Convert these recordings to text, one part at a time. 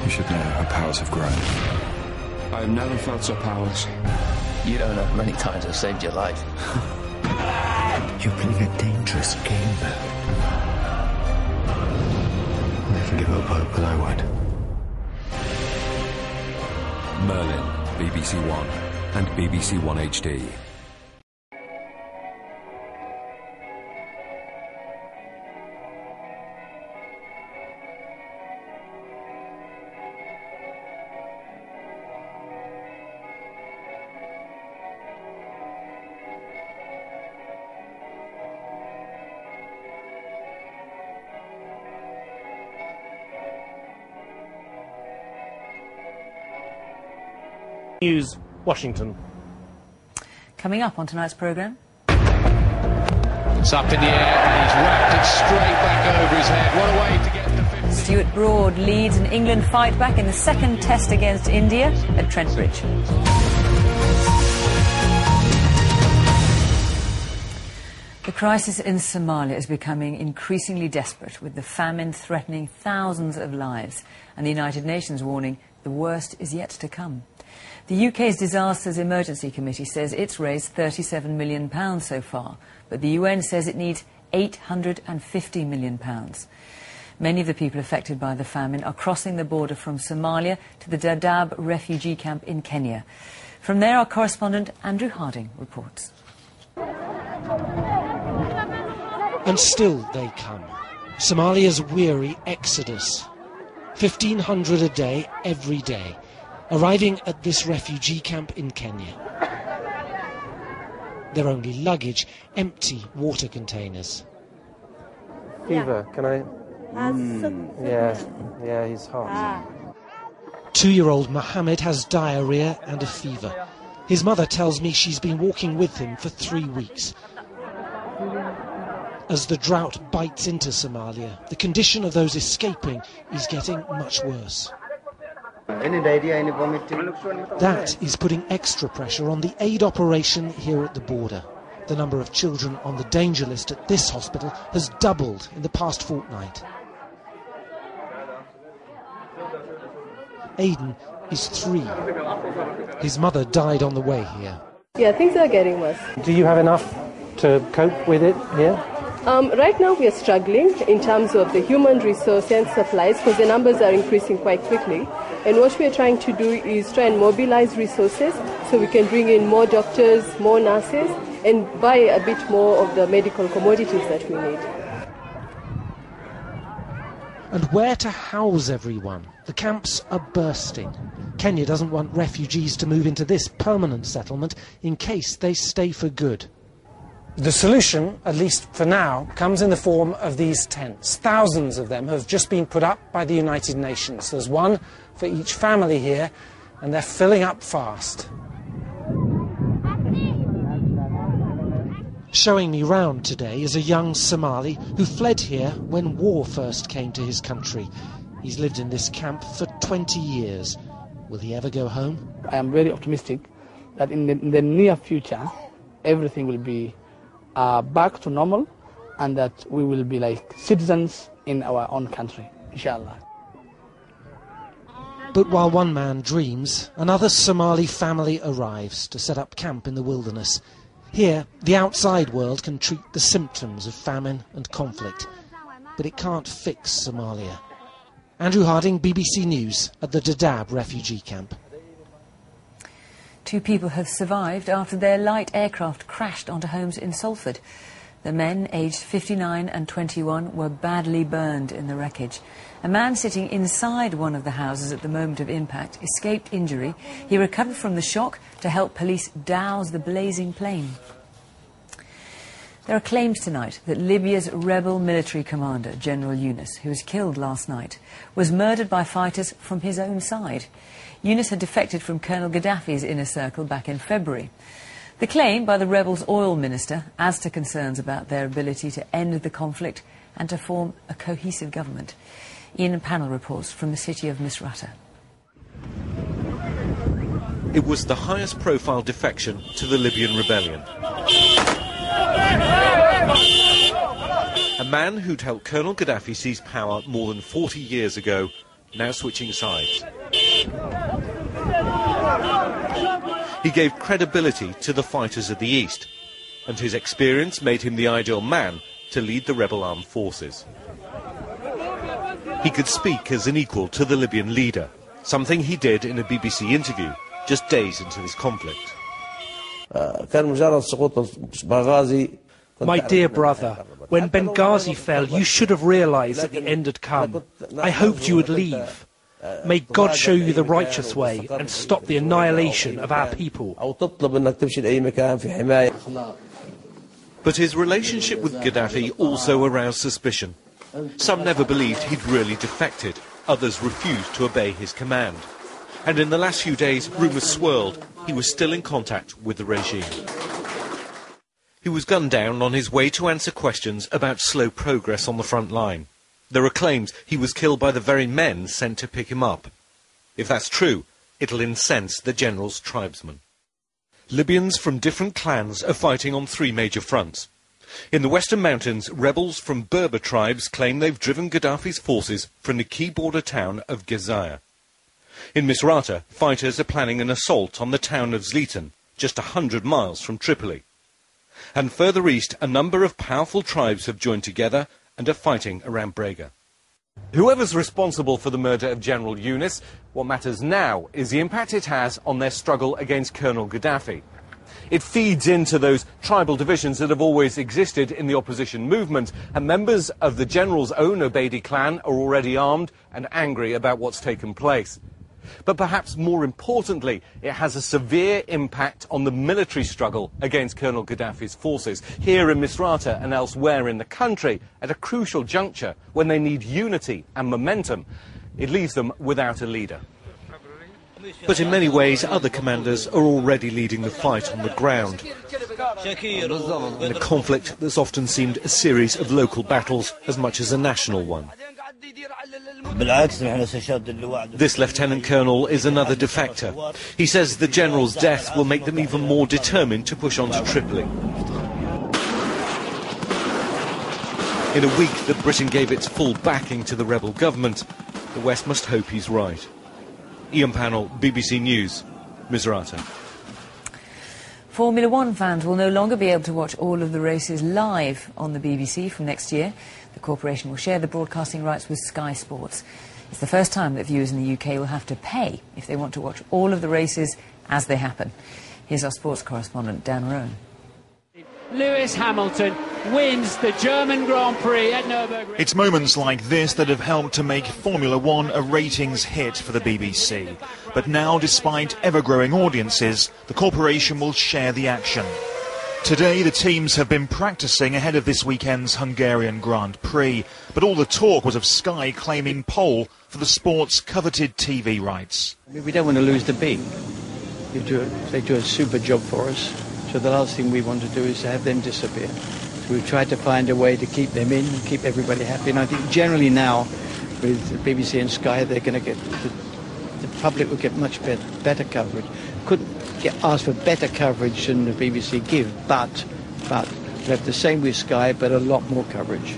You should know her powers have grown. I have never felt so powerless. You don't know how many times I've saved your life. You're playing a dangerous game, Bert. I'll never give up hope, but I would. Merlin, BBC One and BBC One HD. News, Washington. Coming up on tonight's programme. It's up in the air and he's whacked it straight back over his head. What a way to get to 50. Stuart Broad leads and England fight back in the second test against India at Trent Bridge. The crisis in Somalia is becoming increasingly desperate, with the famine threatening thousands of lives and the United Nations warning the worst is yet to come. The UK's Disasters Emergency Committee says it's raised £37 million so far, but the UN says it needs £850 million. Many of the people affected by the famine are crossing the border from Somalia to the Dadaab refugee camp in Kenya. From there, our correspondent Andrew Harding reports. And still they come. Somalia's weary exodus. 1,500 a day, every day, arriving at this refugee camp in Kenya. Their only luggage, empty water containers. Fever, can I? Yeah, he's hot. 2-year-old Mohammed has diarrhea and a fever. His mother tells me she's been walking with him for 3 weeks. As the drought bites into Somalia, the condition of those escaping is getting much worse. That is putting extra pressure on the aid operation here at the border. The number of children on the danger list at this hospital has doubled in the past fortnight. Aidan is 3. His mother died on the way here. Yeah, things are getting worse. Do you have enough to cope with it here? Right now we are struggling in terms of the human resource and supplies because the numbers are increasing quite quickly. And what we are trying to do is try and mobilize resources so we can bring in more doctors, more nurses, and buy a bit more of the medical commodities that we need. And where to house everyone? The camps are bursting. Kenya doesn't want refugees to move into this permanent settlement in case they stay for good. The solution, at least for now, comes in the form of these tents. Thousands of them have just been put up by the United Nations. There's one for each family here, and they're filling up fast. Showing me round today is a young Somali who fled here when war first came to his country. He's lived in this camp for 20 years. Will he ever go home? I am very optimistic that in the near future, everything will be back to normal, and that we will be like citizens in our own country, inshallah. But while one man dreams, another Somali family arrives to set up camp in the wilderness. Here, the outside world can treat the symptoms of famine and conflict, but it can't fix Somalia. Andrew Harding, BBC News, at the Dadaab refugee camp. 2 people have survived after their light aircraft crashed onto homes in Salford. The men, aged 59 and 21, were badly burned in the wreckage. A man sitting inside one of the houses at the moment of impact escaped injury. He recovered from the shock to help police douse the blazing plane. There are claims tonight that Libya's rebel military commander, General Yunus, who was killed last night, was murdered by fighters from his own side. Yunus had defected from Colonel Gaddafi's inner circle back in February. The claim by the rebels' oil minister adds to concerns about their ability to end the conflict and to form a cohesive government. Ian Pannell reports from the city of Misrata. It was the highest profile defection to the Libyan rebellion. A man who'd helped Colonel Gaddafi seize power more than 40 years ago now switching sides. He gave credibility to the fighters of the East, and his experience made him the ideal man to lead the rebel armed forces. He could speak as an equal to the Libyan leader, something he did in a BBC interview just days into this conflict. My dear brother, when Benghazi fell, you should have realised that the end had come. I hoped you would leave. May God show you the righteous way and stop the annihilation of our people. But his relationship with Gaddafi also aroused suspicion. Some never believed he'd really defected. Others refused to obey his command. And in the last few days, rumours swirled he was still in contact with the regime. He was gunned down on his way to answer questions about slow progress on the front line. There are claims he was killed by the very men sent to pick him up. If that's true, it'll incense the general's tribesmen. Libyans from different clans are fighting on three major fronts. In the Western Mountains, rebels from Berber tribes claim they've driven Gaddafi's forces from the key border town of Gezira. In Misrata, fighters are planning an assault on the town of Zlitan, just 100 miles from Tripoli. And further east, a number of powerful tribes have joined together and are fighting around Brega. Whoever's responsible for the murder of General Yunus, what matters now is the impact it has on their struggle against Colonel Gaddafi. It feeds into those tribal divisions that have always existed in the opposition movement, and members of the general's own Obeidi clan are already armed and angry about what's taken place. But perhaps more importantly, it has a severe impact on the military struggle against Colonel Gaddafi's forces, here in Misrata and elsewhere in the country, at a crucial juncture when they need unity and momentum. It leaves them without a leader. But in many ways, other commanders are already leading the fight on the ground. In a conflict that's often seemed a series of local battles as much as a national one. This Lieutenant Colonel is another defector. He says the general's death will make them even more determined to push on to Tripoli. In a week that Britain gave its full backing to the rebel government, the West must hope he's right. Ian Pannell, BBC News, Misrata. Formula One fans will no longer be able to watch all of the races live on the BBC from next year. The corporation will share the broadcasting rights with Sky Sports. It's the first time that viewers in the UK will have to pay if they want to watch all of the races as they happen. Here's our sports correspondent, Dan Rowan. Lewis Hamilton wins the German Grand Prix at Nürburgring. It's moments like this that have helped to make Formula One a ratings hit for the BBC. But now, despite ever-growing audiences, the corporation will share the action. Today, the teams have been practising ahead of this weekend's Hungarian Grand Prix, but all the talk was of Sky claiming pole for the sport's coveted TV rights. We don't want to lose the beat. They do a super job for us. So the last thing we want to do is to have them disappear. So we've tried to find a way to keep them in and keep everybody happy. And I think generally now, with the BBC and Sky, they're going to get the public will get much better coverage. Couldn't ask for better coverage than the BBC give, but we have the same with Sky, but a lot more coverage.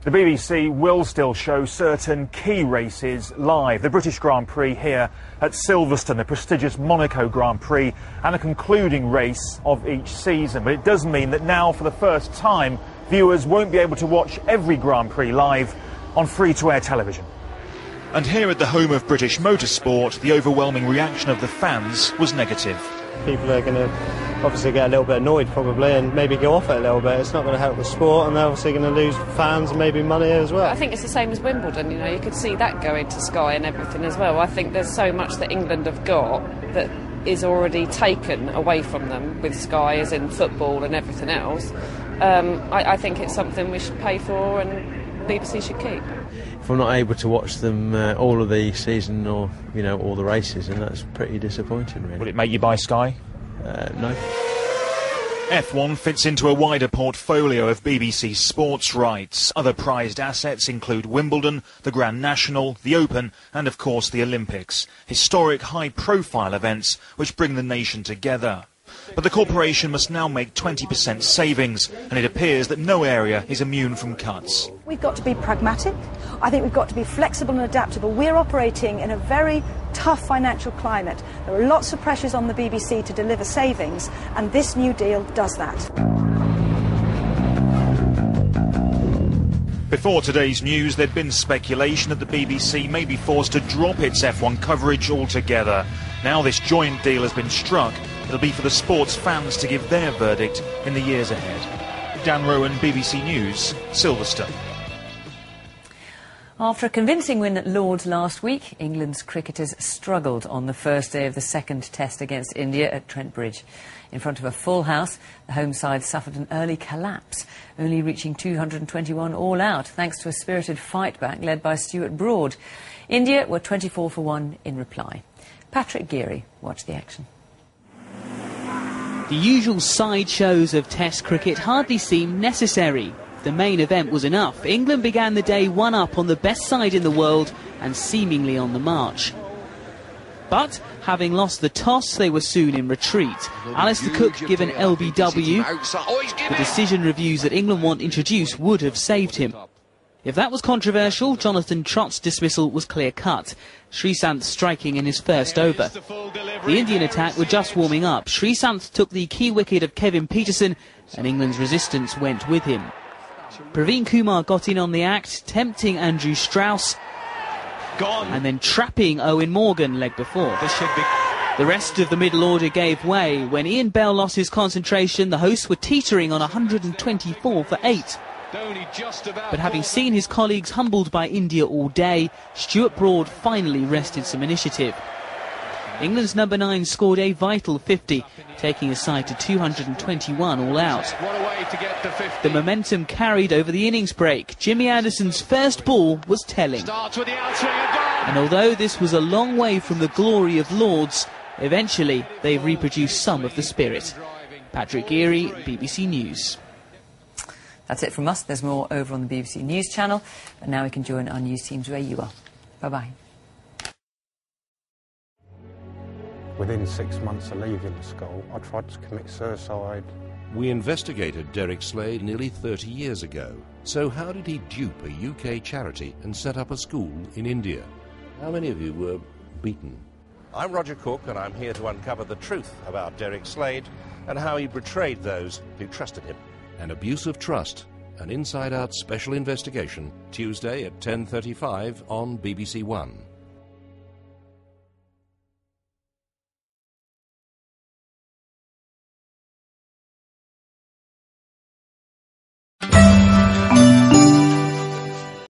The BBC will still show certain key races live. The British Grand Prix here at Silverstone, the prestigious Monaco Grand Prix, and the concluding race of each season. But it does mean that now, for the first time, viewers won't be able to watch every Grand Prix live on free-to-air television. And here at the home of British motorsport, the overwhelming reaction of the fans was negative. People are going to obviously get a little bit annoyed probably and maybe go off it a little bit. It's not going to help the sport, and they're obviously going to lose fans and maybe money as well. I think it's the same as Wimbledon, you know, you could see that going to Sky and everything as well. I think there's so much that England have got that is already taken away from them with Sky, as in football and everything else. I think it's something we should pay for and BBC should keep. If we're not able to watch them all of the season or, you know, all the races, and that's pretty disappointing, really. Will it make you buy Sky? No. F1 fits into a wider portfolio of BBC sports rights. Other prized assets include Wimbledon, the Grand National, the Open, and of course the Olympics. Historic high-profile events which bring the nation together. But the corporation must now make 20% savings, and it appears that no area is immune from cuts. We've got to be pragmatic. I think we've got to be flexible and adaptable. We're operating in a very tough financial climate. There are lots of pressures on the BBC to deliver savings, and this new deal does that. Before today's news, there'd been speculation that the BBC may be forced to drop its F1 coverage altogether. Now this joint deal has been struck, it'll be for the sports fans to give their verdict in the years ahead. Dan Rowan, BBC News, Silverstone. After a convincing win at Lord's last week, England's cricketers struggled on the first day of the second test against India at Trent Bridge. In front of a full house, the home side suffered an early collapse, only reaching 221 all out, thanks to a spirited fight-back led by Stuart Broad. India were 24 for 1 in reply. Patrick Geary watched the action. The usual sideshows of Test cricket hardly seem necessary. The main event was enough. England began the day 1-up on the best side in the world and seemingly on the march. But, having lost the toss, they were soon in retreat. Alistair Cook given LBW. The decision reviews that England want introduced would have saved him. If that was controversial, Jonathan Trott's dismissal was clear-cut. Sreesanth striking in his first over. The Indian attack were just warming up. Sreesanth took the key wicket of Kevin Peterson, and England's resistance went with him. Praveen Kumar got in on the act, tempting Andrew Strauss, and then trapping Owen Morgan leg before. The rest of the middle order gave way. When Ian Bell lost his concentration, the hosts were teetering on 124 for 8. But having seen his colleagues humbled by India all day, Stuart Broad finally wrested some initiative. England's number 9 scored a vital 50, taking his side to 221 all out. The momentum carried over the innings break. Jimmy Anderson's first ball was telling. And although this was a long way from the glory of Lord's, eventually they reproduced some of the spirit. Patrick Geary, BBC News. That's it from us. There's more over on the BBC News channel. But now we can join our news teams where you are. Bye-bye. Within 6 months of leaving school, I tried to commit suicide. We investigated Derek Slade nearly 30 years ago. So how did he dupe a UK charity and set up a school in India? How many of you were beaten? I'm Roger Cook, and I'm here to uncover the truth about Derek Slade and how he betrayed those who trusted him. An abuse of trust, an inside-out special investigation, Tuesday at 10:35 on BBC One.